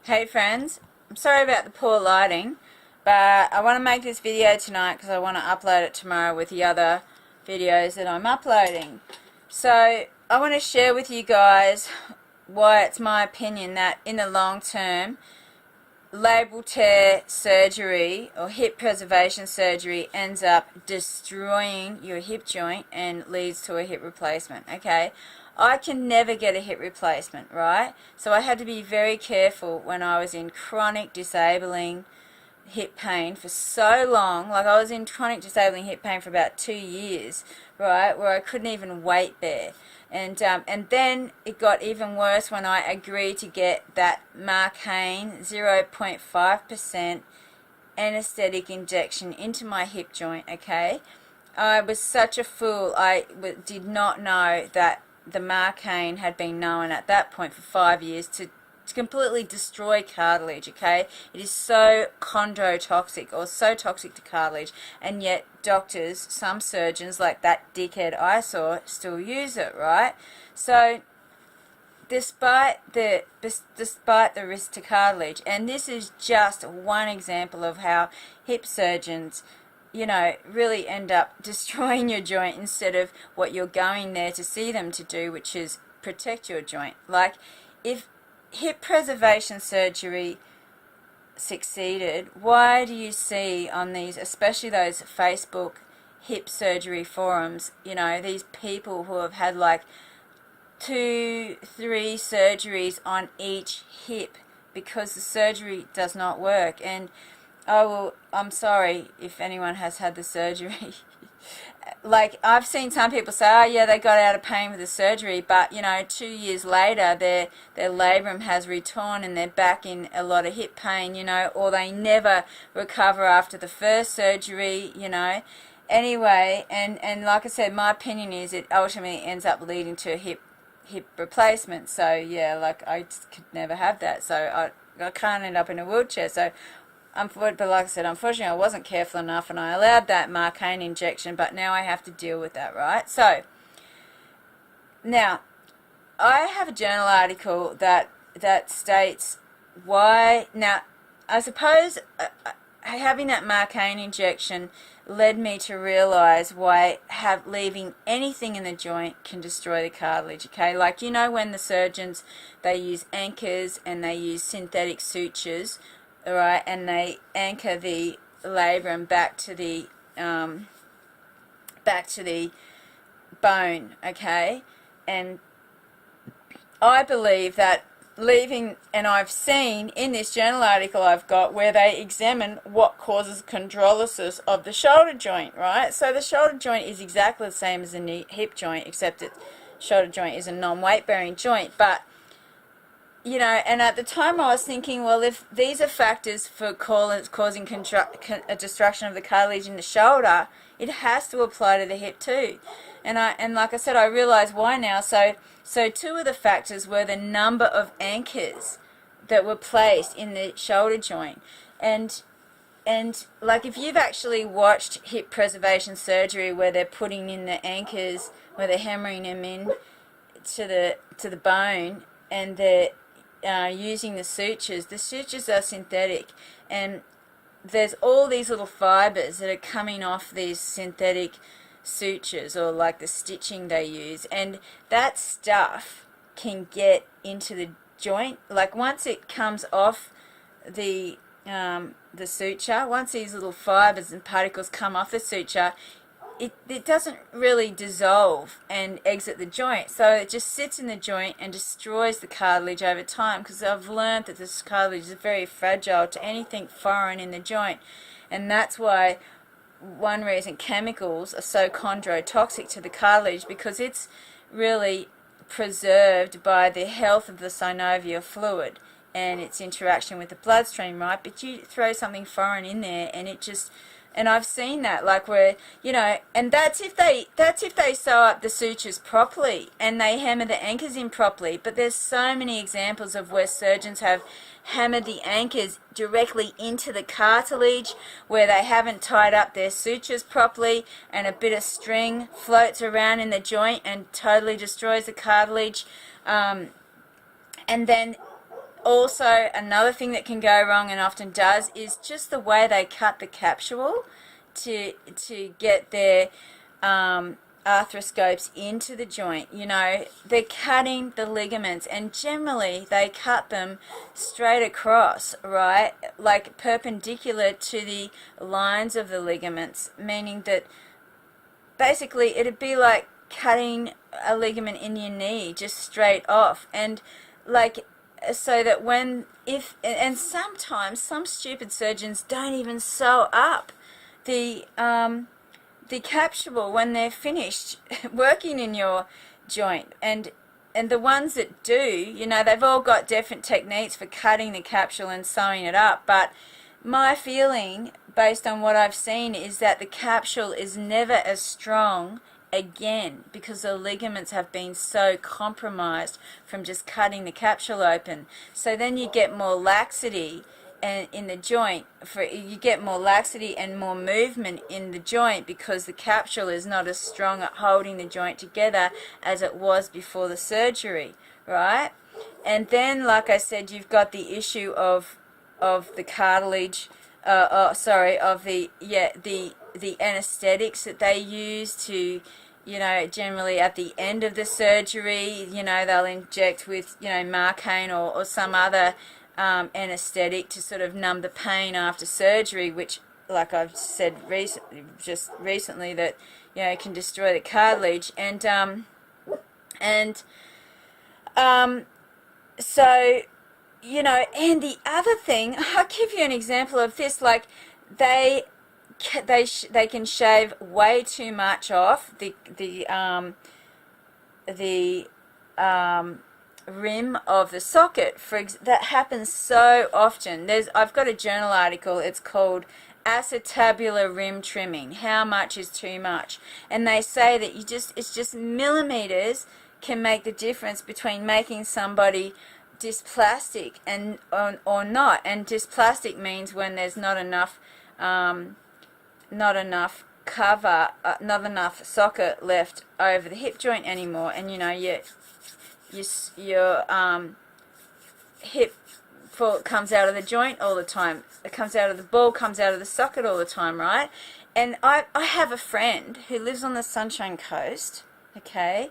Hey friends, I'm sorry about the poor lighting, but I want to make this video tonight because I want to upload it tomorrow with the other videos that I'm uploading. So I want to share with you guys why it's my opinion that in the long term, labral tear surgery or hip preservation surgery ends up destroying your hip joint and leads to a hip replacement. Okay, I can never get a hip replacement, right? So I had to be very careful when I was in chronic disabling hip pain for so long. Like, I was in chronic disabling hip pain for about 2 years, right, where I couldn't even weight bear. And then it got even worse when I agreed to get that Macclean 0.5% anesthetic injection into my hip joint. Okay, I was such a fool. I did not know that the Macclean had been known at that point for 5 years to completely destroy cartilage. Okay, it is so chondrotoxic, or so toxic to cartilage, and yet doctors, some surgeons like that dickhead I saw, still use it, right? So despite the risk to cartilage, and this is just one example of how hip surgeons, really end up destroying your joint instead of what you're going there to see them to do, which is protect your joint. Like, if hip preservation surgery succeeded, why do you see on these, especially those Facebook hip surgery forums, these people who have had like 2, 3 surgeries on each hip because the surgery does not work? And I'm sorry if anyone has had the surgery. Like, I've seen some people say, oh yeah, they got out of pain with the surgery, but 2 years later their labrum has retorn and they're back in a lot of hip pain, or they never recover after the first surgery. Anyway, and like I said, my opinion is it ultimately ends up leading to a hip replacement. So yeah, like, I just could never have that, so I can't end up in a wheelchair. So but like I said, unfortunately I wasn't careful enough and I allowed that Macclean injection, but now I have to deal with that, right? So now I have a journal article that states why. Now, I suppose having that Macclean injection led me to realize why leaving anything in the joint can destroy the cartilage. Okay, like, when the surgeons, they use anchors and they use synthetic sutures, all right, and they anchor the labrum back to the bone. Okay, and I believe that leaving, and I've seen in this journal article I've got where they examine what causes chondrolysis of the shoulder joint, right? So the shoulder joint is exactly the same as the knee hip joint, except that shoulder joint is a non-weight bearing joint. But and at the time I was thinking, well, if these are factors for causing a destruction of the cartilage in the shoulder, it has to apply to the hip too. And like I said, I realize why now. So 2 of the factors were the number of anchors that were placed in the shoulder joint. And like, if you've actually watched hip preservation surgery where they're putting in the anchors, where they're hammering them in to the bone, and they're using the sutures are synthetic, and there's all these little fibers that are coming off these synthetic sutures, or like the stitching they use, and that stuff can get into the joint. Like, once it comes off the suture, once these little fibers and particles come off the suture, it doesn't really dissolve and exit the joint, so it just sits in the joint and destroys the cartilage over time, because I've learned that this cartilage is very fragile to anything foreign in the joint. And that's why one reason chemicals are so chondrotoxic to the cartilage, because it's really preserved by the health of the synovial fluid and its interaction with the bloodstream, right? But you throw something foreign in there and it just... And I've seen that, like, where, and that's if they sew up the sutures properly and they hammer the anchors in properly. But there's so many examples of where surgeons have hammered the anchors directly into the cartilage, where they haven't tied up their sutures properly, and a bit of string floats around in the joint and totally destroys the cartilage. And then also another thing that can go wrong, and often does, is just the way they cut the capsule to get their arthroscopes into the joint. You know, they're cutting the ligaments, and generally they cut them straight across, right, like perpendicular to the lines of the ligaments, meaning that basically it'd be like cutting a ligament in your knee just straight off. And like, so that and sometimes some stupid surgeons don't even sew up the capsule when they're finished working in your joint. And the ones that do, you know, they've all got different techniques for cutting the capsule and sewing it up, but my feeling, based on what I've seen, is that the capsule is never as strong again, because the ligaments have been so compromised from just cutting the capsule open. So then you get more laxity in the joint. You get more laxity and more movement in the joint, because the capsule is not as strong at holding the joint together as it was before the surgery, right? And then, like I said, you've got the issue of the cartilage, of the anesthetics that they use to, you know, generally at the end of the surgery, you know, they'll inject with, you know, Marcaine or some other anesthetic to sort of numb the pain after surgery, which, like I've said recently, that, you know, can destroy the cartilage. So, you know, and the other thing, I'll give you an example of this. Like, they can shave way too much off the rim of the socket. That happens so often. I've got a journal article. It's called Acetabular Rim Trimming. How much is too much? And they say that it's just millimeters can make the difference between making somebody dysplastic and or not. And dysplastic means when there's not enough cover, not enough socket left over the hip joint anymore, and you know your hip comes out of the joint all the time. It comes out of the ball, comes out of the socket all the time, right? And I have a friend who lives on the Sunshine Coast, okay?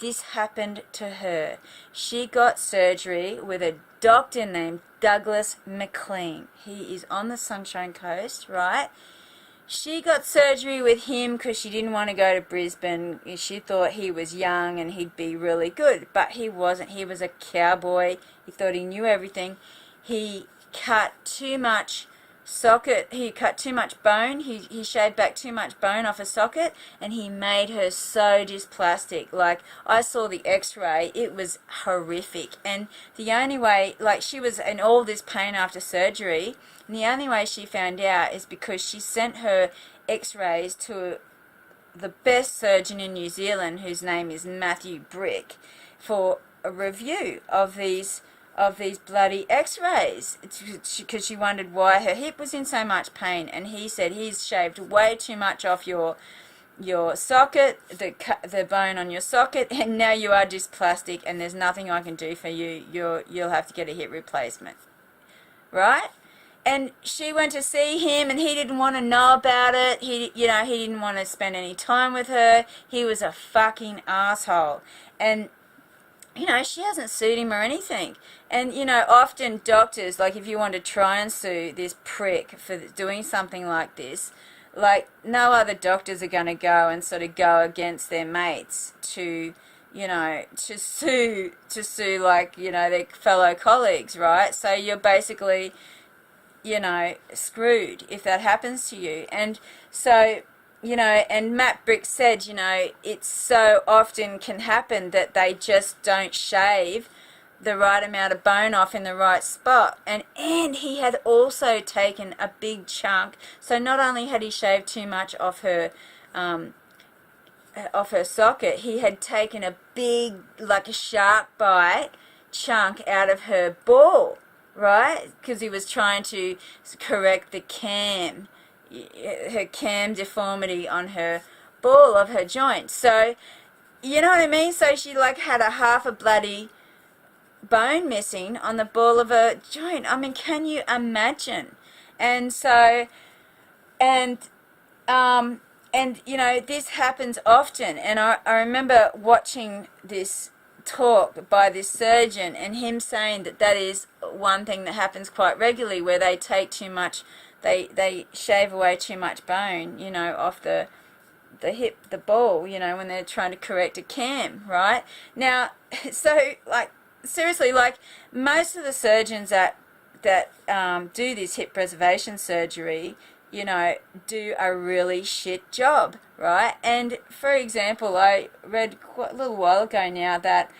This happened to her. She got surgery with a doctor named Douglas Macclean. He is on the Sunshine Coast, right? She got surgery with him because she didn't want to go to Brisbane. She thought he was young and he'd be really good, but he wasn't. He was a cowboy. He thought he knew everything. He cut too much socket. He cut too much bone. He shaved back too much bone off a socket, and he made her so dysplastic. Like, I saw the x-ray. It was horrific. And the only way, like, she was in all this pain after surgery, and the only way she found out is because she sent her x-rays to the best surgeon in New Zealand, whose name is Matthew Brick, for a review of these bloody x-rays, because she wondered why her hip was in so much pain. And he said, he's shaved way too much off your socket, the bone on your socket, and now you are dysplastic, and there's nothing I can do for you. You'll have to get a hip replacement, right? And she went to see him, and he didn't want to know about it. He didn't want to spend any time with her. He was a fucking asshole. And you know, she hasn't sued him or anything. And, you know, often doctors, like, if you want to try and sue this prick for doing something like this, like, no other doctors are going to go and sort of go against their mates to, you know, to sue, like, you know, their fellow colleagues, right? So you're basically, you know, screwed if that happens to you. And so, you know, and Matt Brick said, you know, it so often can happen that they just don't shave the right amount of bone off in the right spot. And he had also taken a big chunk. So not only had he shaved too much off her socket, he had taken a big, like a shark bite chunk out of her ball, right? Because he was trying to correct the her cam deformity on her ball of her joint. So, you know what I mean? So she, like, had a half a bloody bone missing on the ball of a joint. I mean, can you imagine? And so, and you know, this happens often. And I remember watching this talk by this surgeon and him saying that that is one thing that happens quite regularly, where they take too much, they shave away too much bone, you know, off the hip, the ball, you know, when they're trying to correct a cam, right? Now, so, like, seriously, like, most of the surgeons that do this hip preservation surgery, you know, do a really shit job, right? And, for example, I read quite a little while ago now that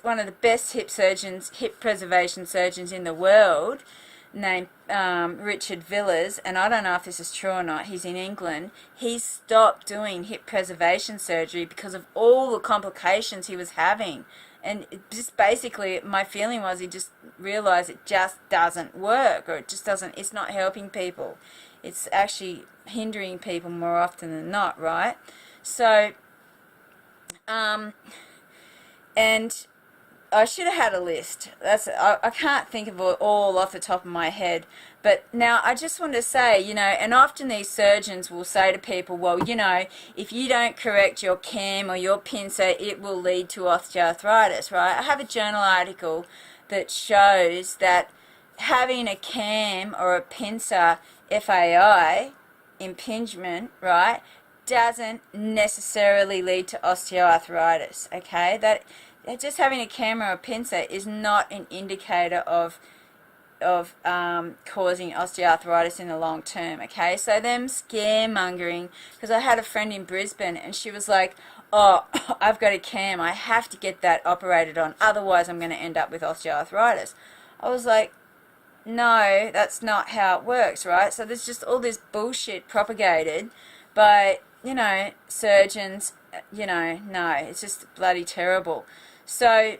one of the best hip preservation surgeons in the world, named Richard Villas, and I don't know if this is true or not, he's in England, he stopped doing hip preservation surgery because of all the complications he was having. And just basically, my feeling was he just realized it just doesn't work, or it just doesn't, it's not helping people. It's actually hindering people more often than not, right? So, and I should have had a list. I can't think of it all off the top of my head. But now I just want to say, you know, and often these surgeons will say to people, well, you know, if you don't correct your cam or your pincer, it will lead to osteoarthritis, right? I have a journal article that shows that having a cam or a pincer FAI impingement, right, doesn't necessarily lead to osteoarthritis, okay? That just having a camera or pincer is not an indicator of causing osteoarthritis in the long term, okay? So them scaremongering, because I had a friend in Brisbane and she was like, oh, I've got a cam, I have to get that operated on, otherwise I'm going to end up with osteoarthritis. I was like, no, that's not how it works, right? So there's just all this bullshit propagated by, you know, surgeons, you know, no, it's just bloody terrible. So,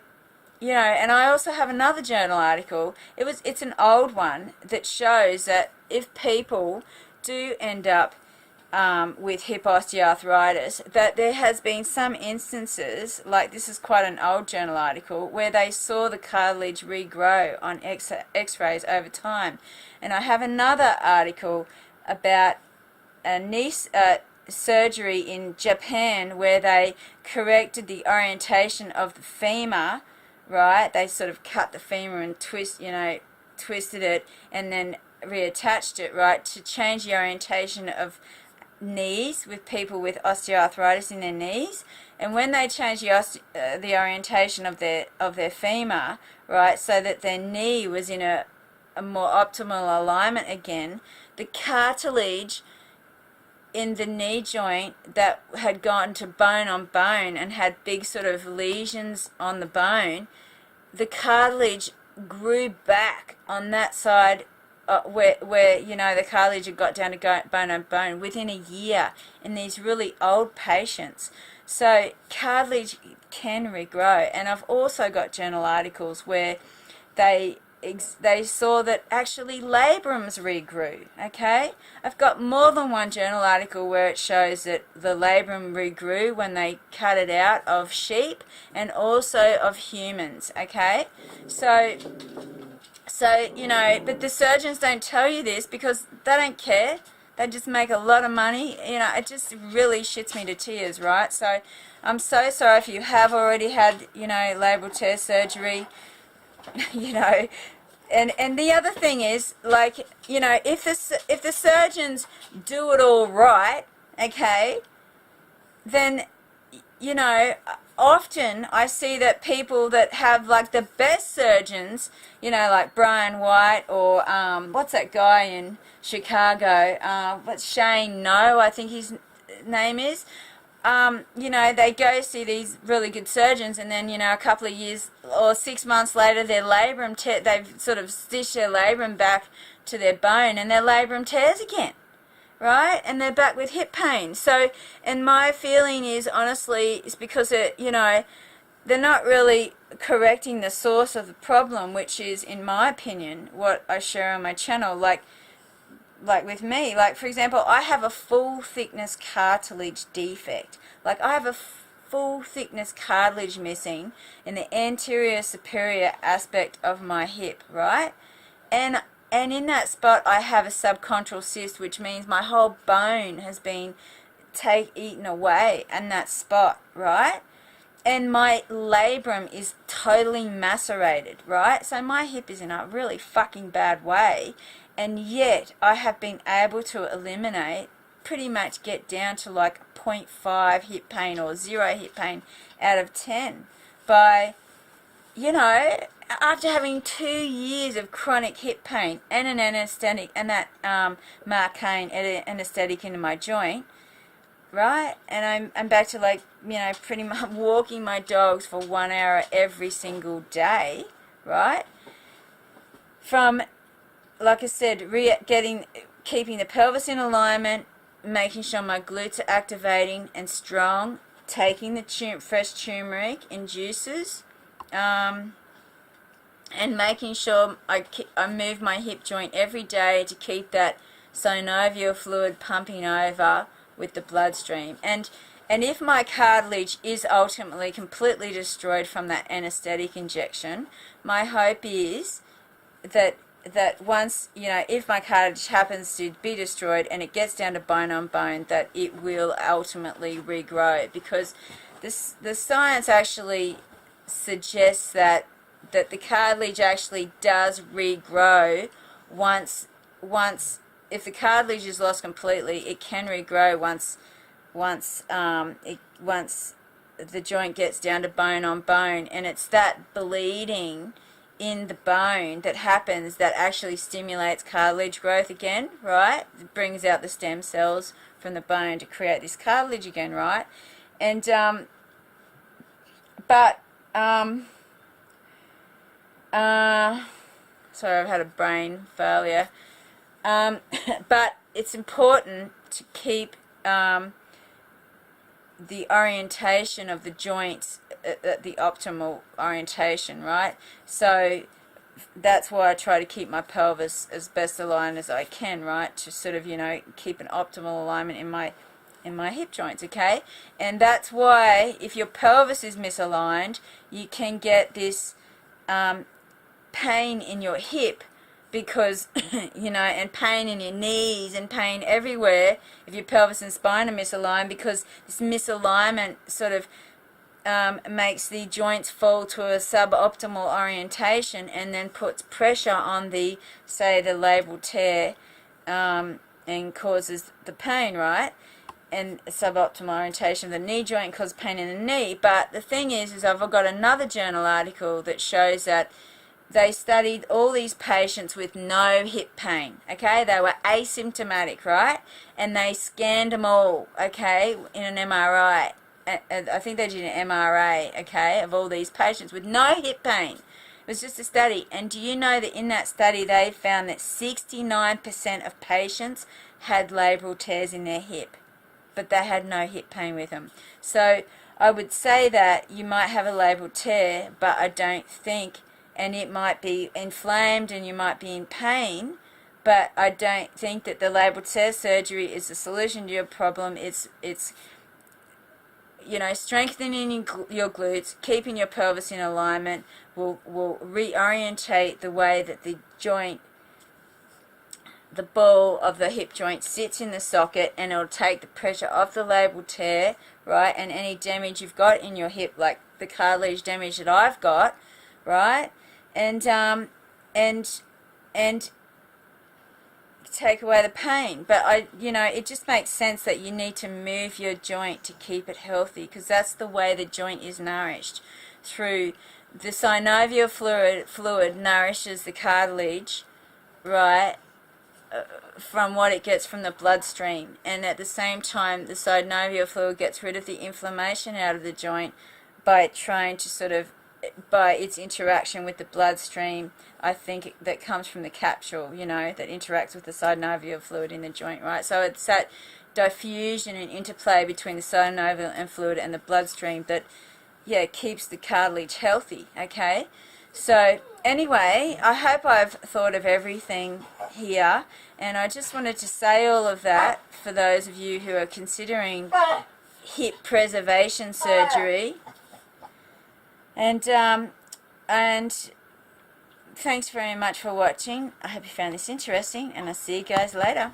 you know, and I also have another journal article. It's an old one that shows that if people do end up with hip osteoarthritis, that there has been some instances, like this is quite an old journal article, where they saw the cartilage regrow on x-rays over time. And I have another article about a knee surgery in Japan where they corrected the orientation of the femur, right? They sort of cut the femur and twisted it and then reattached it, right, to change the orientation of knees with people with osteoarthritis in their knees. And when they changed the orientation of their femur, right, so that their knee was in a more optimal alignment again, the cartilage in the knee joint that had gone to bone on bone and had big sort of lesions on the bone, the cartilage grew back on that side where you know the cartilage had got down to bone on bone within a year in these really old patients. So cartilage can regrow. And I've also got journal articles where they saw that actually labrums regrew, okay? I've got more than one journal article where it shows that the labrum regrew when they cut it out of sheep and also of humans, okay? So you know, but the surgeons don't tell you this because they don't care. They just make a lot of money. You know, it just really shits me to tears, right? So I'm so sorry if you have already had, you know, labral tear surgery. You know, and the other thing is, like, you know, if the surgeons do it all right, okay, then, you know, often I see that people that have like the best surgeons, you know, like Brian White or what's that guy in Chicago, what's Shane No, I think his name is. You know, they go see these really good surgeons, and then, you know, a couple of years or 6 months later, their labrum they've sort of stitched their labrum back to their bone, and their labrum tears again, right? And they're back with hip pain. So, and my feeling is, honestly, it's because you know, they're not really correcting the source of the problem, which is, in my opinion, what I share on my channel, like with me, like for example, I have a full thickness cartilage defect. Like I have a full thickness cartilage missing in the anterior superior aspect of my hip, right? And in that spot I have a subchondral cyst, which means my whole bone has been eaten away in that spot, right? And my labrum is totally macerated, right? So my hip is in a really fucking bad way, and yet I have been able to eliminate, pretty much get down to like 0.5 hip pain or 0 hip pain out of 10 by, you know, after having 2 years of chronic hip pain and an anesthetic and that Macclean anesthetic into my joint, right? And I'm back to, like, you know, pretty much walking my dogs for 1 hour every single day, right? From, like I said, keeping the pelvis in alignment, making sure my glutes are activating and strong, taking the fresh turmeric in juices, and making sure I move my hip joint every day to keep that synovial fluid pumping over with the bloodstream. And if my cartilage is ultimately completely destroyed from that anesthetic injection, my hope is that once, you know, if my cartilage happens to be destroyed and it gets down to bone on bone, that it will ultimately regrow, because the science actually suggests that the cartilage actually does regrow once if the cartilage is lost completely, it can regrow once the joint gets down to bone on bone. And it's that bleeding in the bone that happens that actually stimulates cartilage growth again, right? It brings out the stem cells from the bone to create this cartilage again, right? And sorry, I've had a brain failure. But it's important to keep the orientation of the joints at the optimal orientation, right? So that's why I try to keep my pelvis as best aligned as I can, right? To sort of, you know, keep an optimal alignment in my hip joints, okay? And that's why if your pelvis is misaligned, you can get this pain in your hip, because, you know, and pain in your knees and pain everywhere if your pelvis and spine are misaligned, because this misalignment sort of makes the joints fall to a suboptimal orientation and then puts pressure on the, say, the labral tear, and causes the pain, right? And suboptimal orientation of the knee joint causes pain in the knee. But the thing is I've got another journal article that shows that they studied all these patients with no hip pain, okay? They were asymptomatic, right? And they scanned them all, okay, in an MRI. I think they did an MRA, okay, of all these patients with no hip pain. It was just a study. And do you know that in that study they found that 69% of patients had labral tears in their hip, but they had no hip pain with them? So I would say that you might have a labral tear, but I don't think, and it might be inflamed and you might be in pain, but I don't think that the labral tear surgery is the solution to your problem. It's you know, strengthening your glutes, keeping your pelvis in alignment will reorientate the way that the joint, the ball of the hip joint sits in the socket, and it'll take the pressure off the labral tear, right? And any damage you've got in your hip, like the cartilage damage that I've got, right? And take away the pain. But you know, it just makes sense that you need to move your joint to keep it healthy, because that's the way the joint is nourished, through the synovial fluid nourishes the cartilage, right, from what it gets from the bloodstream, and at the same time the synovial fluid gets rid of the inflammation out of the joint by trying to sort of, by its interaction with the bloodstream, I think, that comes from the capsule, you know, that interacts with the synovial fluid in the joint, right? So it's that diffusion and interplay between the synovial and fluid and the bloodstream that, yeah, keeps the cartilage healthy, okay? So anyway, I hope I've thought of everything here, and I just wanted to say all of that for those of you who are considering hip preservation surgery. And thanks very much for watching. I hope you found this interesting, and I'll see you guys later.